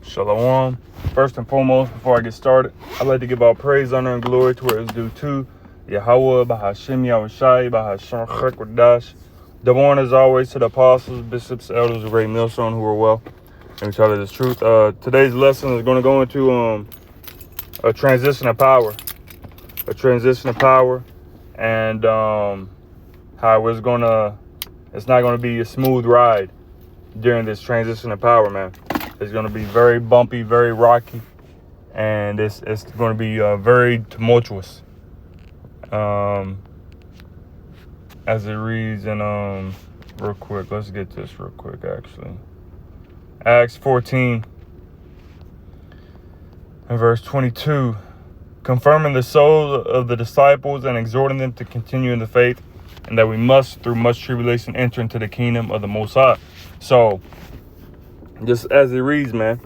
Shalom. First and foremost, before I get started, I'd like to give all praise, honor, and glory to where it's due to Yahweh, Bahashem, Yahushai, Bahashem, Chekwadash. Double honor as always to the apostles, bishops, elders, of Great Millstone who are well and tell us the truth. Today's lesson is going to go into a transition of power. A transition of power and how it's not going to be a smooth ride during this transition of power, man. It's going to be very bumpy, very rocky, and it's going to be very tumultuous. As it reads in, real quick, let's get this real quick, actually. Acts 14 and verse 22, confirming the soul of the disciples and exhorting them to continue in the faith, and that we must, through much tribulation, enter into the kingdom of the Most High. So, just as it reads, man,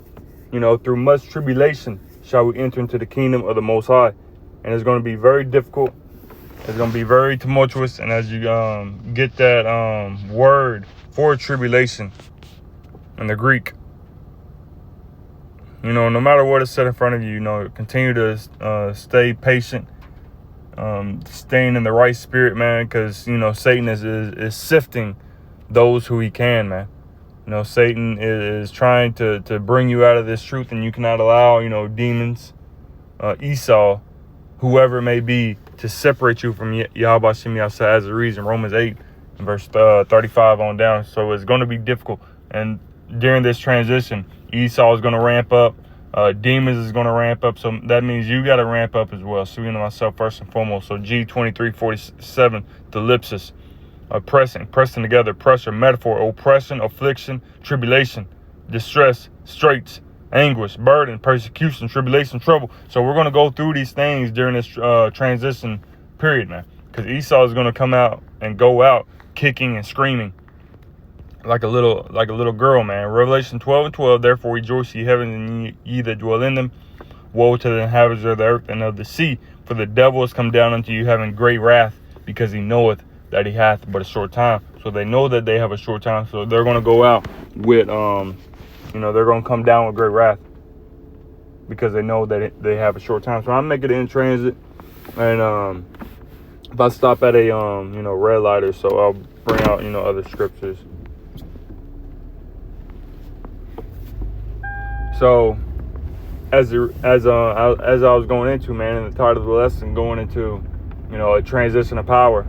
through much tribulation shall we enter into the kingdom of the Most High. And it's going to be very difficult. It's going to be very tumultuous. And as you get that word for tribulation in the Greek, no matter what is set in front of you, continue to stay patient, staying in the right spirit, man, because, Satan is sifting those who he can, man. Satan is trying to bring you out of this truth, and you cannot allow, demons, Esau, whoever it may be, to separate you from Yahweh Shem Yahshua, as a reason, Romans 8 and verse 35 on down. So it's going to be difficult. And during this transition, Esau is going to ramp up. Demons is going to ramp up. So that means you got to ramp up as well. So, myself first and foremost. So G2347, the ellipsis. Pressing together, pressure, metaphor, oppression, affliction, tribulation, distress, straits, anguish, burden, persecution, tribulation, trouble. So we're going to go through these things during this transition period, man, because Esau is going to come out and go out kicking and screaming like a little girl, man. Revelation 12 and 12, therefore rejoice ye heavens and ye that dwell in them. Woe to the inhabitants of the earth and of the sea, for the devil is come down unto you having great wrath, because he knoweth that he hath but a short time. So they know that they have a short time. So they're going to go out with, they're going to come down with great wrath because they know that they have a short time. So I'm making it in transit. And if I stop at a, red light or so, I'll bring out, other scriptures. So as I was going into, man, in the title of the lesson, going into, a transition of power.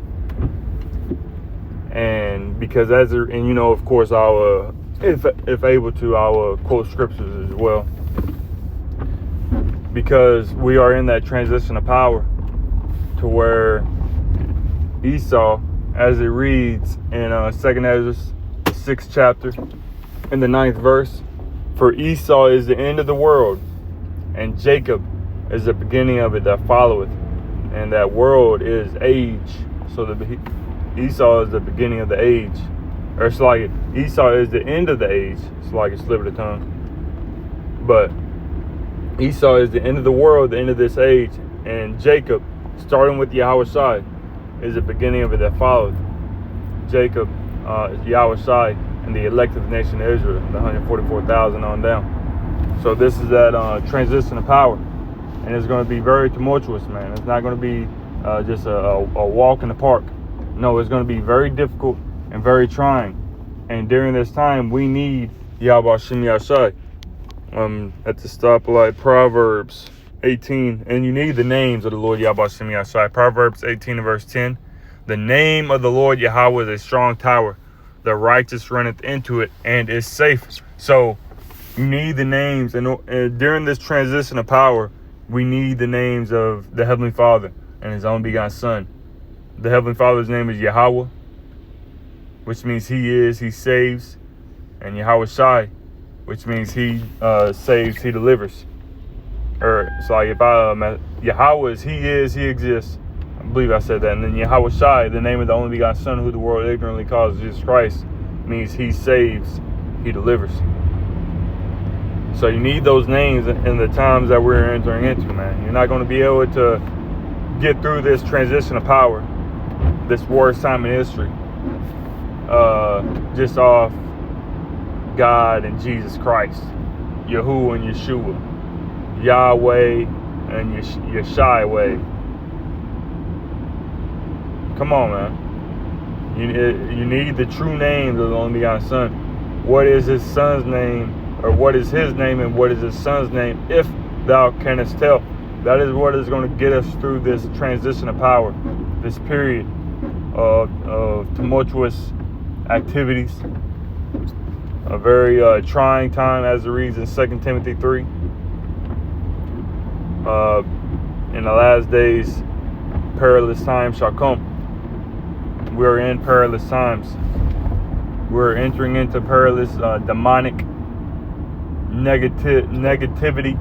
And because of course, I'll, if able to, I'll quote scriptures as well. Because we are in that transition of power to where Esau, as it reads in 2nd Ezra, 6th chapter, in the 9th verse, for Esau is the end of the world, and Jacob is the beginning of it that followeth, and that world is age. So Esau is the beginning of the age. Or it's like Esau is the end of the age. It's like a slip of the tongue. But Esau is the end of the world, the end of this age. And Jacob, starting with Yahushai, is the beginning of it that followed. Jacob is Yahushai and the elect of the nation of Israel, the 144,000 on down. So this is that transition of power. And it's going to be very tumultuous, man. It's not going to be just a walk in the park. No, it's going to be very difficult and very trying. And during this time, we need Yahweh Shem Yahshai. At the stoplight, Proverbs 18. And you need the names of the Lord Yahweh Shem Yahshai. Proverbs 18 and verse 10. The name of the Lord Yahweh is a strong tower. The righteous runneth into it and is safe. So you need the names. And during this transition of power, we need the names of the Heavenly Father and his only begotten Son. The Heavenly Father's name is Yahweh, which means he saves, and Yahushai, which means he saves, he delivers. Or it's like if Yahweh is, he exists. I believe I said that. And then Yahushai, the name of the only begotten Son, who the world ignorantly calls Jesus Christ, means he saves, he delivers. So you need those names in the times that we're entering into, man. You're not going to be able to get through this transition of power, this worst time in history, just off God and Jesus Christ. Yahuwah and Yeshua, Yahweh and Yeshua. Come on, man. You need the true names of the only begotten Son. What is his son's name, or what is his name and what is his son's name, if thou canst tell? That is what is going to get us through this transition of power, this period of tumultuous activities, a very trying time, as it reads in 2 Timothy 3. In the last days, perilous times shall come. We're in perilous times. We're entering into perilous demonic negativity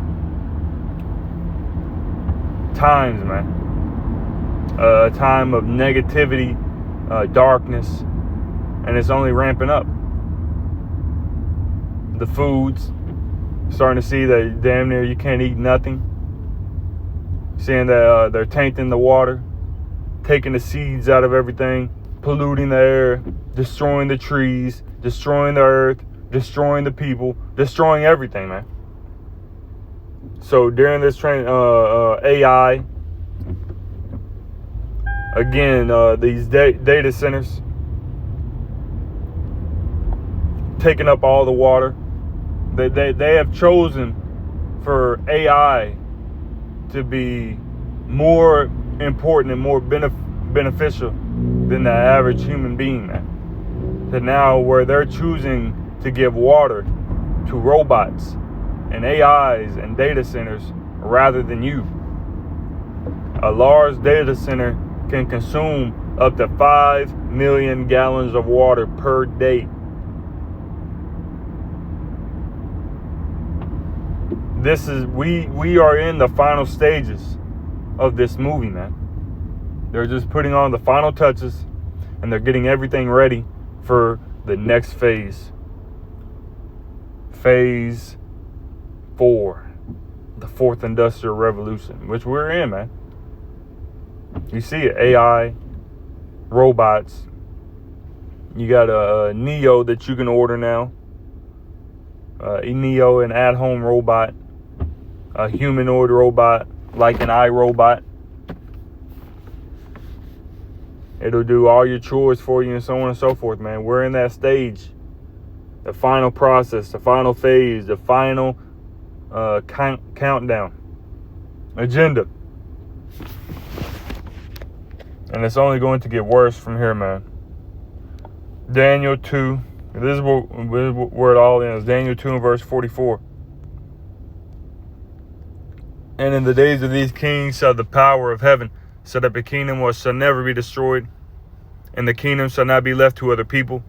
times, man. A time of negativity, darkness, and it's only ramping up. The foods, starting to see that damn near you can't eat nothing. Seeing that they're tainting the water, taking the seeds out of everything, polluting the air, destroying the trees, destroying the earth, destroying the people, destroying everything, man. So during this AI, again, these data centers taking up all the water. They have chosen for AI to be more important and more beneficial than the average human being, man. To now where they're choosing to give water to robots and AIs and data centers rather than you. A large data center can consume up to 5 million gallons of water per day. We are in the final stages of this movie, man. They're just putting on the final touches, and they're getting everything ready for the next phase. Phase 4, the fourth industrial revolution, which we're in, man. You see it, AI, robots. You got a Neo that you can order now. A Neo, an at-home robot, a humanoid robot like an iRobot. It'll do all your chores for you and so on and so forth, man. We're in that stage. The final process, the final phase, the final countdown. Agenda. And it's only going to get worse from here, man. Daniel 2. This is where it all ends. Daniel 2 and verse 44. And in the days of these kings shall the power of heaven set up a kingdom which shall never be destroyed. And the kingdom shall not be left to other people,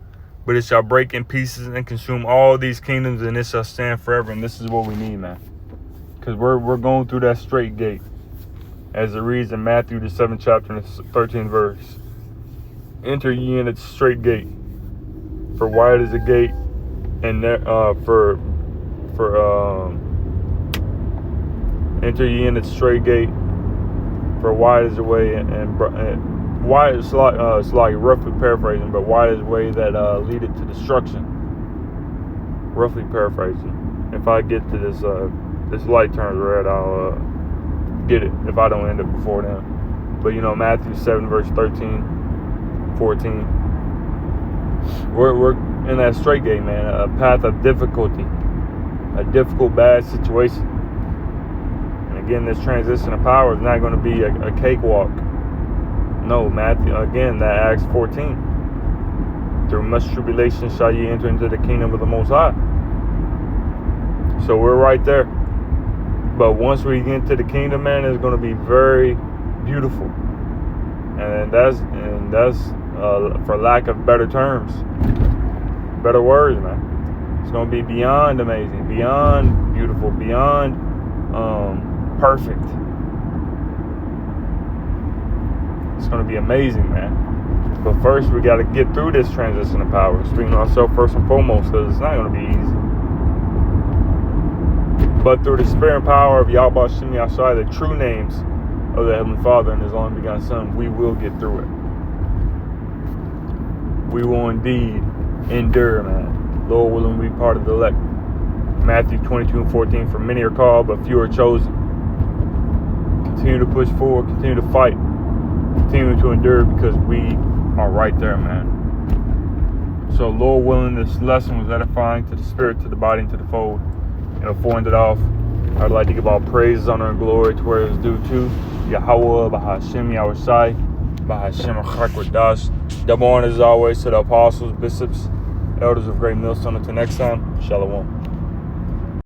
but it shall break in pieces and consume all these kingdoms, and it shall stand forever. And this is what we need, man. Because we're going through that straight gate. As it reads in Matthew, the 7th chapter, and the 13th verse. Enter ye in its straight gate. For wide is the gate, and enter ye in its straight gate. For wide is the way, and wide is like roughly paraphrasing, but wide is the way that leadeth to destruction. Roughly paraphrasing. If I get to this light turns red, I'll get it. If I don't end it before then. But Matthew 7 verse 13, 14. We're in that straight gate, man. A path of difficulty, a difficult, bad situation. And again, this transition of power is not going to be a cakewalk. No, Matthew, again, that Acts 14. Through much tribulation shall ye enter into the kingdom of the Most High. So we're right there. But once we get into the kingdom, man, it's going to be very beautiful. And that's for lack of better terms, better words, man. It's going to be beyond amazing, beyond beautiful, beyond perfect. It's going to be amazing, man. But first, we got to get through this transition of power. Speaking of ourselves first and foremost, because it's not going to be easy. But through the spirit and power of Yahweh Shem Yahshua, the true names of the Heavenly Father and His only begotten Son, we will get through it. We will indeed endure, man. Lord willing, we be part of the elect. Matthew 22:14, for many are called, but few are chosen. Continue to push forward, continue to fight, continue to endure, because we are right there, man. So Lord willing, this lesson was edifying to the spirit, to the body, and to the fold. And before I end it off, I'd like to give all praise, honor, and glory to where it is due to Yahweh, Bahashem, Yahushai, Bahashem, Chakwadash. Double honor as always to the apostles, bishops, elders of Great Millstone. Until next time, Shalom.